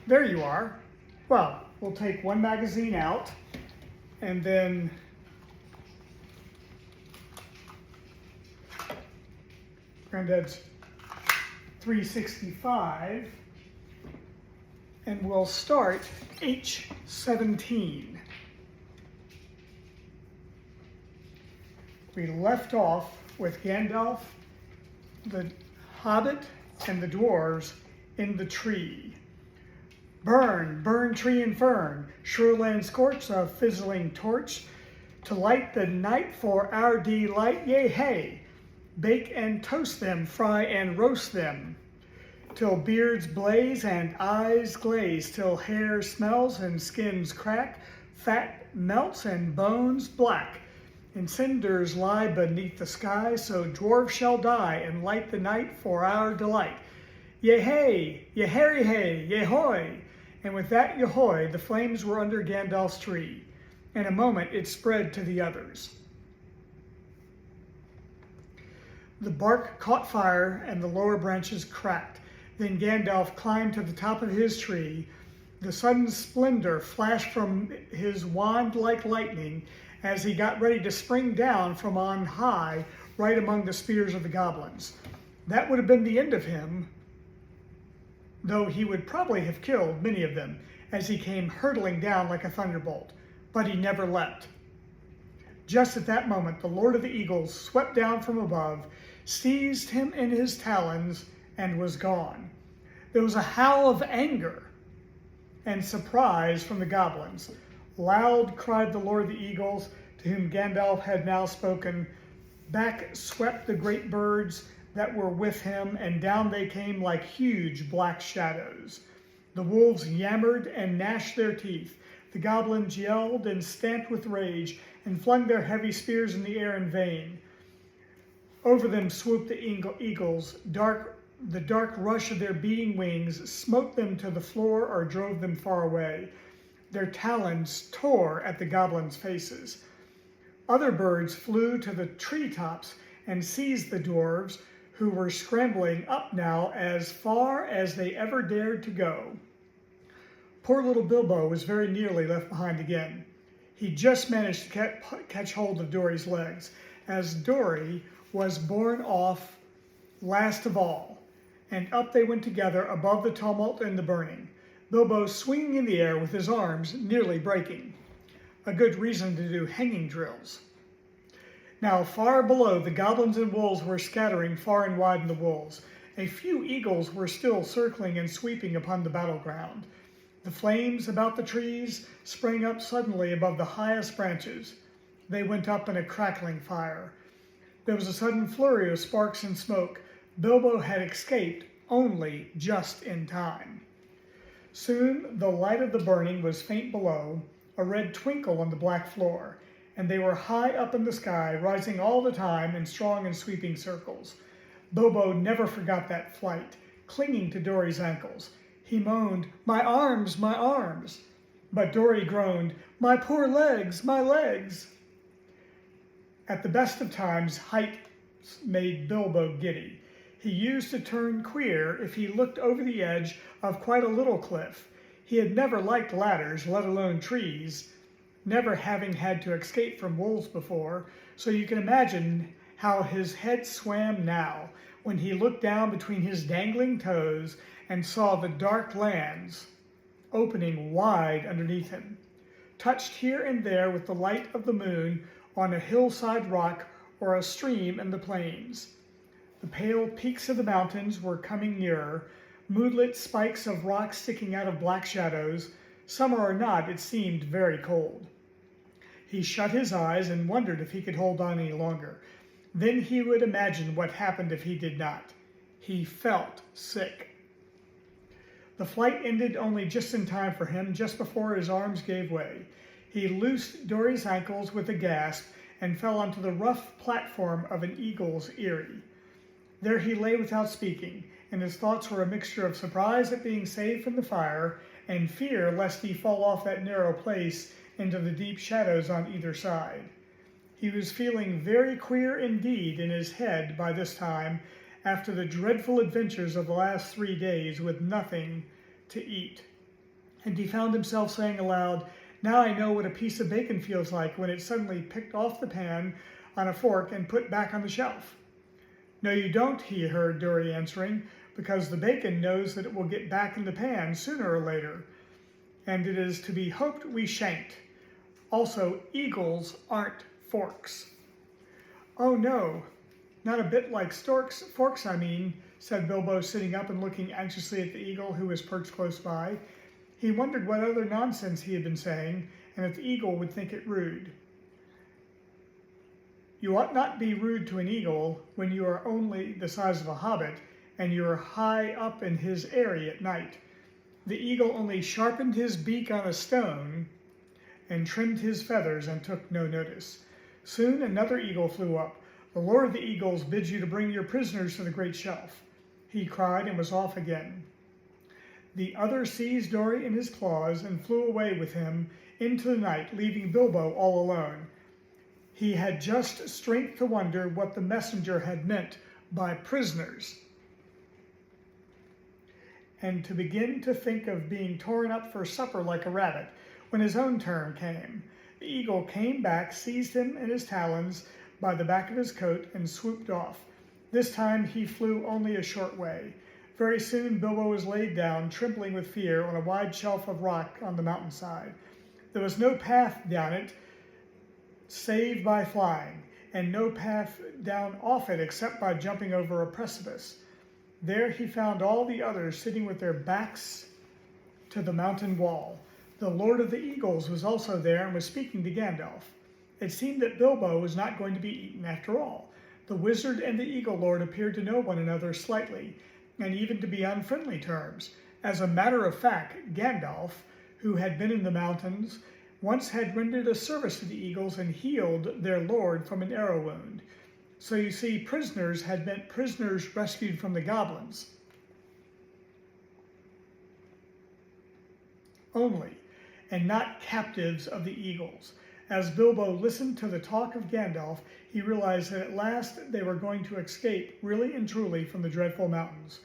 there you are. Well, we'll take one magazine out and then Granddad's 365, and we'll start H17. We left off with Gandalf, the Hobbit, and the dwarves in the tree. Burn, burn tree and fern, sure land scorch a fizzling torch, to light the night for our delight, yea, hey. Bake and toast them, fry and roast them, till beards blaze and eyes glaze, till hair smells and skins crack, fat melts and bones black, and cinders lie beneath the sky, so dwarves shall die and light the night for our delight. Yea hey, yea harry hey, yea hoy! And with that yahoy, the flames were under Gandalf's tree. In a moment it spread to the others. The bark caught fire and the lower branches cracked. Then Gandalf climbed to the top of his tree. The sudden splendor flashed from his wand like lightning as he got ready to spring down from on high right among the spears of the goblins. That would have been the end of him, though he would probably have killed many of them as he came hurtling down like a thunderbolt. But he never leapt. Just at that moment, the Lord of the Eagles swept down from above, seized him in his talons, and was gone. There was a howl of anger and surprise from the goblins. Loud cried the Lord of the Eagles, to whom Gandalf had now spoken. Back swept the great birds that were with him, and down they came like huge black shadows. The wolves yammered and gnashed their teeth. The goblins yelled and stamped with rage, and flung their heavy spears in the air in vain. Over them swooped the eagles. The dark rush of their beating wings smote them to the floor or drove them far away. Their talons tore at the goblins' faces. Other birds flew to the treetops and seized the dwarves, who were scrambling up now as far as they ever dared to go. Poor little Bilbo was very nearly left behind again. He just managed to catch hold of Dory's legs, as Dory was borne off last of all, and up they went together above the tumult and the burning, Bilbo swinging in the air with his arms nearly breaking. A good reason to do hanging drills. Now far below, the goblins and wolves were scattering far and wide in the wolds. A few eagles were still circling and sweeping upon the battleground. The flames about the trees sprang up suddenly above the highest branches. They went up in a crackling fire. There was a sudden flurry of sparks and smoke. Bilbo had escaped only just in time. Soon the light of the burning was faint below, a red twinkle on the black floor, and they were high up in the sky, rising all the time in strong and sweeping circles. Bilbo never forgot that flight, clinging to Dory's ankles. He moaned, "My arms, my arms!" But Dory groaned, "My poor legs, my legs!" At the best of times, height made Bilbo giddy. He used to turn queer if he looked over the edge of quite a little cliff. He had never liked ladders, let alone trees, never having had to escape from wolves before, so you can imagine how his head swam now when he looked down between his dangling toes and saw the dark lands opening wide underneath him, touched here and there with the light of the moon on a hillside rock or a stream in the plains. The pale peaks of the mountains were coming nearer, moonlit spikes of rock sticking out of black shadows. Summer or not, it seemed very cold. He shut his eyes and wondered if he could hold on any longer. Then he would imagine what happened if he did not. He felt sick. The flight ended only just in time for him, just before his arms gave way. He loosed Dory's ankles with a gasp and fell onto the rough platform of an eagle's eyrie. There he lay without speaking, and his thoughts were a mixture of surprise at being saved from the fire and fear lest he fall off that narrow place into the deep shadows on either side. He was feeling very queer indeed in his head by this time, after the dreadful adventures of the last 3 days with nothing to eat. and he found himself saying aloud, "Now I know what a piece of bacon feels like when it's suddenly picked off the pan on a fork and put back on the shelf." "No, you don't," he heard Dory answering, "because the bacon knows that it will get back in the pan sooner or later. And it is to be hoped we shan't. Also, eagles aren't forks." "Oh no, not a bit like storks, forks I mean," said Bilbo, sitting up and looking anxiously at the eagle who was perched close by. He wondered what other nonsense he had been saying, and if the eagle would think it rude. "You ought not be rude to an eagle when you are only the size of a hobbit, and you are high up in his eyrie at night." The eagle only sharpened his beak on a stone and trimmed his feathers and took no notice. Soon another eagle flew up. "The Lord of the Eagles bids you to bring your prisoners to the great shelf," he cried, and was off again. The other seized Dory in his claws and flew away with him into the night, leaving Bilbo all alone. He had just strength to wonder what the messenger had meant by prisoners, and to begin to think of being torn up for supper like a rabbit, when his own turn came. The eagle came back, seized him in his talons by the back of his coat, and swooped off. This time he flew only a short way. Very soon Bilbo was laid down, trembling with fear, on a wide shelf of rock on the mountainside. There was no path down it save by flying, and no path down off it except by jumping over a precipice. There he found all the others sitting with their backs to the mountain wall. The Lord of the Eagles was also there and was speaking to Gandalf. It seemed that Bilbo was not going to be eaten after all. The wizard and the Eagle Lord appeared to know one another slightly, and even to be on friendly terms. As a matter of fact, Gandalf, who had been in the mountains, once had rendered a service to the Eagles and healed their lord from an arrow wound. So you see, prisoners had meant prisoners rescued from the goblins only, and not captives of the Eagles. As Bilbo listened to the talk of Gandalf, he realized that at last they were going to escape really and truly from the dreadful mountains.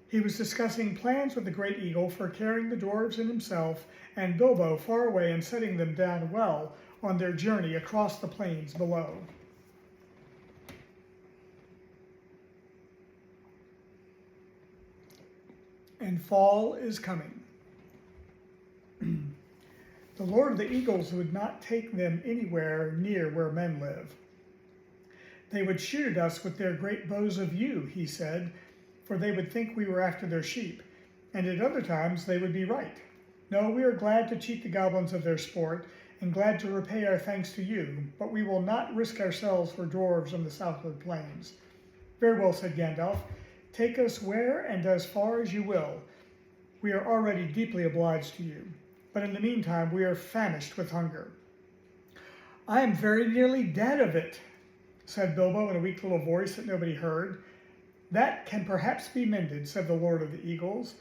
He was discussing plans with the great eagle for carrying the dwarves and himself and Bilbo far away and setting them down well on their journey across the plains below. And fall is coming. The Lord of the Eagles would not take them anywhere near where men live. "They would shoot at us with their great bows of yew," he said, "for they would think we were after their sheep, and at other times they would be right. No, we are glad to cheat the goblins of their sport, and glad to repay our thanks to you, but we will not risk ourselves for dwarves on the southward plains." "Very well," said Gandalf. "Take us where and as far as you will. We are already deeply obliged to you, but in the meantime we are famished with hunger." "I am very nearly dead of it," said Bilbo in a weak little voice that nobody heard. "That can perhaps be mended," said the Lord of the Eagles.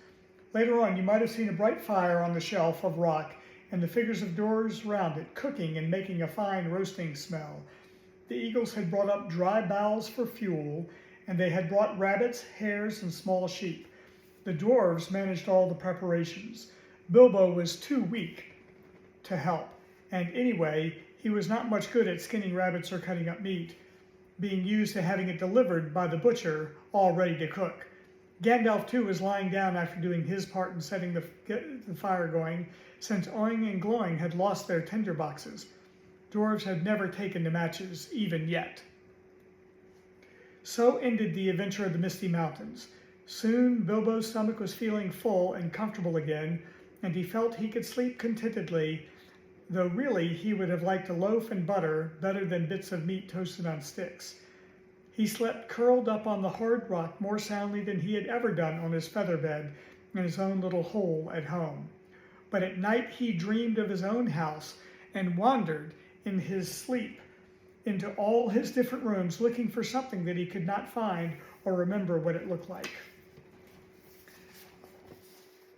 "Later on you might have seen a bright fire on the shelf of rock, and the figures of dwarves round it, cooking and making a fine roasting smell. The eagles had brought up dry boughs for fuel, and they had brought rabbits, hares, and small sheep. The dwarves managed all the preparations. Bilbo was too weak to help, and anyway, he was not much good at skinning rabbits or cutting up meat, being used to having it delivered by the butcher, all ready to cook. Gandalf, too, was lying down after doing his part in setting the fire going, since Oin and Gloin had lost their tinder boxes. Dwarves had never taken to matches, even yet. So ended the adventure of the Misty Mountains. Soon Bilbo's stomach was feeling full and comfortable again, and he felt he could sleep contentedly, though really he would have liked a loaf and butter better than bits of meat toasted on sticks. He slept curled up on the hard rock more soundly than he had ever done on his feather bed in his own little hole at home. But at night he dreamed of his own house and wandered in his sleep into all his different rooms, looking for something that he could not find or remember what it looked like.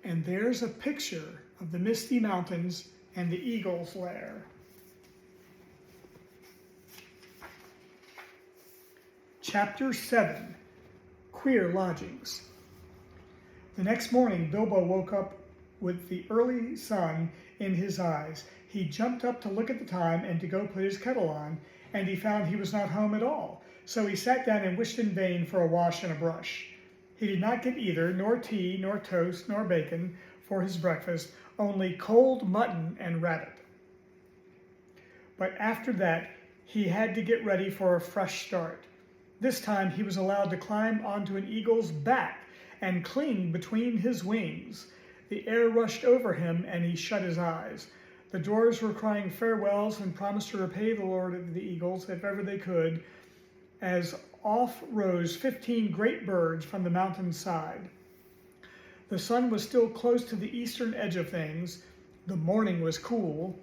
And there's a picture of the Misty Mountains and the Eagle's Lair. Chapter 7, Queer Lodgings. The next morning, Bilbo woke up with the early sun in his eyes. He jumped up to look at the time and to go put his kettle on, and he found he was not home at all. So he sat down and wished in vain for a wash and a brush. He did not get either, nor tea, nor toast, nor bacon for his breakfast, only cold mutton and rabbit. But after that, he had to get ready for a fresh start. This time he was allowed to climb onto an eagle's back and cling between his wings. The air rushed over him and he shut his eyes. The dwarves were crying farewells and promised to repay the Lord of the Eagles if ever they could, as off rose 15 great birds from the mountain's side. The sun was still close to the eastern edge of things. The morning was cool,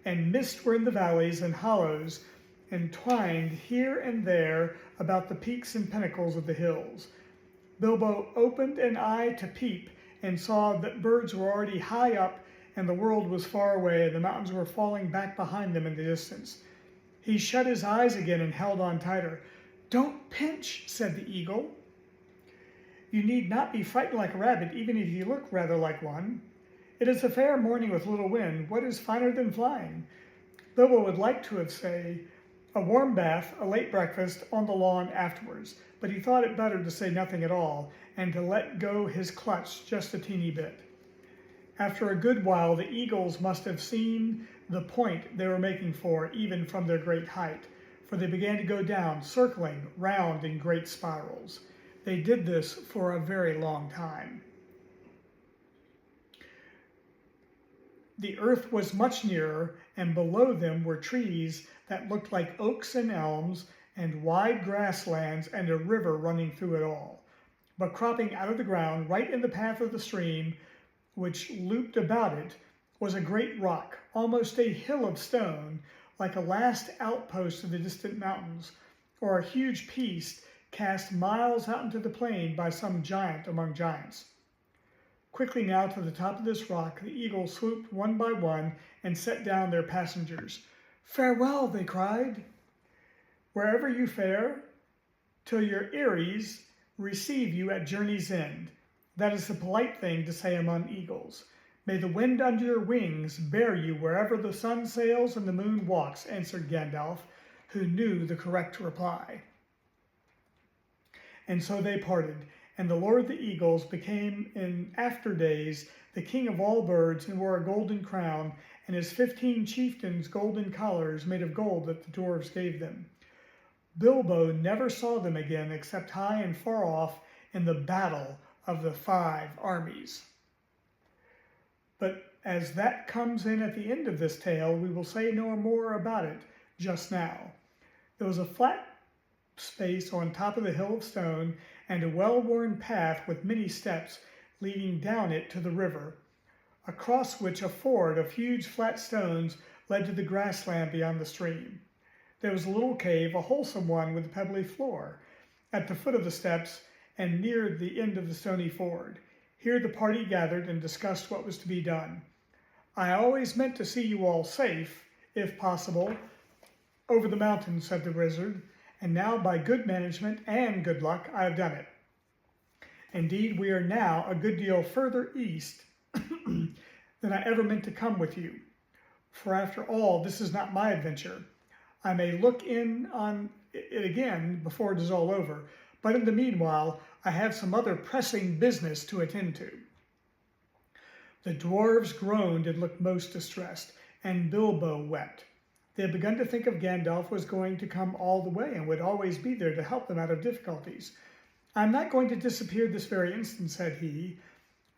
and mist were in the valleys and hollows, entwined here and there about the peaks and pinnacles of the hills. Bilbo opened an eye to peep and saw that birds were already high up and the world was far away and the mountains were falling back behind them in the distance. He shut his eyes again and held on tighter. "Don't pinch," said the eagle. "You need not be frightened like a rabbit, even if you look rather like one. It is a fair morning with little wind. What is finer than flying?" Bilbo would like to have said, a warm bath, a late breakfast, on the lawn afterwards, but he thought it better to say nothing at all, and to let go his clutch just a teeny bit. After a good while, the eagles must have seen the point they were making for, even from their great height, for they began to go down, circling round in great spirals. They did this for a very long time. The earth was much nearer, and below them were trees that looked like oaks and elms, and wide grasslands, and a river running through it all. But cropping out of the ground, right in the path of the stream, which looped about it, was a great rock, almost a hill of stone, like a last outpost of the distant mountains, or a huge piece cast miles out into the plain by some giant among giants. Quickly now to the top of this rock, the eagles swooped one by one and set down their passengers. "Farewell," they cried, "wherever you fare, till your eyries receive you at journey's end." That is the polite thing to say among eagles. "May the wind under your wings bear you wherever the sun sails and the moon walks," answered Gandalf, who knew the correct reply. And so they parted, and the Lord of the Eagles became in after days the king of all birds, and wore a golden crown, and his 15 chieftains golden collars made of gold that the dwarves gave them. Bilbo never saw them again except high and far off in the battle of the 5 armies. But as that comes in at the end of this tale, we will say no more about it just now. There was a flat space on top of the hill of stone, and a well-worn path with many steps leading down it to the river, across which a ford of huge flat stones led to the grassland beyond the stream. There was a little cave, a wholesome one with a pebbly floor, at the foot of the steps and near the end of the stony ford. Here the party gathered and discussed what was to be done. "I always meant to see you all safe, if possible, over the mountains," said the wizard, "and now by good management and good luck I have done it. Indeed, we are now a good deal further east than I ever meant to come with you. For after all, this is not my adventure. I may look in on it again before it is all over, but in the meanwhile, I have some other pressing business to attend to." The dwarves groaned and looked most distressed, and Bilbo wept. They had begun to think of Gandalf was going to come all the way and would always be there to help them out of difficulties. "I am not going to disappear this very instant," said he.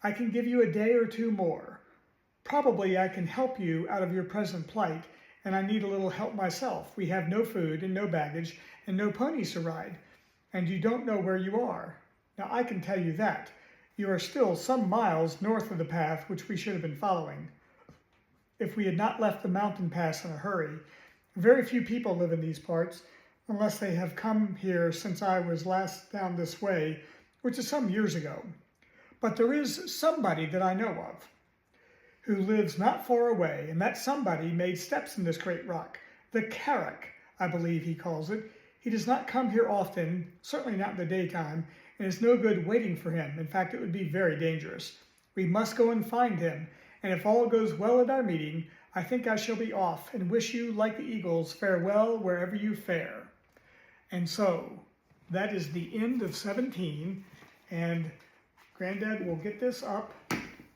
"I can give you a day or 2 more. Probably I can help you out of your present plight, and I need a little help myself. We have no food and no baggage and no ponies to ride, and you don't know where you are. Now I can tell you that. You are still some miles north of the path which we should have been following, if we had not left the mountain pass in a hurry. Very few people live in these parts, unless they have come here since I was last down this way, which is some years ago. But there is somebody that I know of, who lives not far away, and that somebody made steps in this great rock, the Carrack, I believe he calls it. He does not come here often, certainly not in the daytime, and it's no good waiting for him. In fact, it would be very dangerous. We must go and find him, and if all goes well at our meeting, I think I shall be off, and wish you, like the eagles, farewell wherever you fare. And so, that is the end of 17, and Granddad will get this up,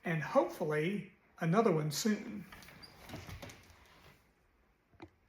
and hopefully another one soon.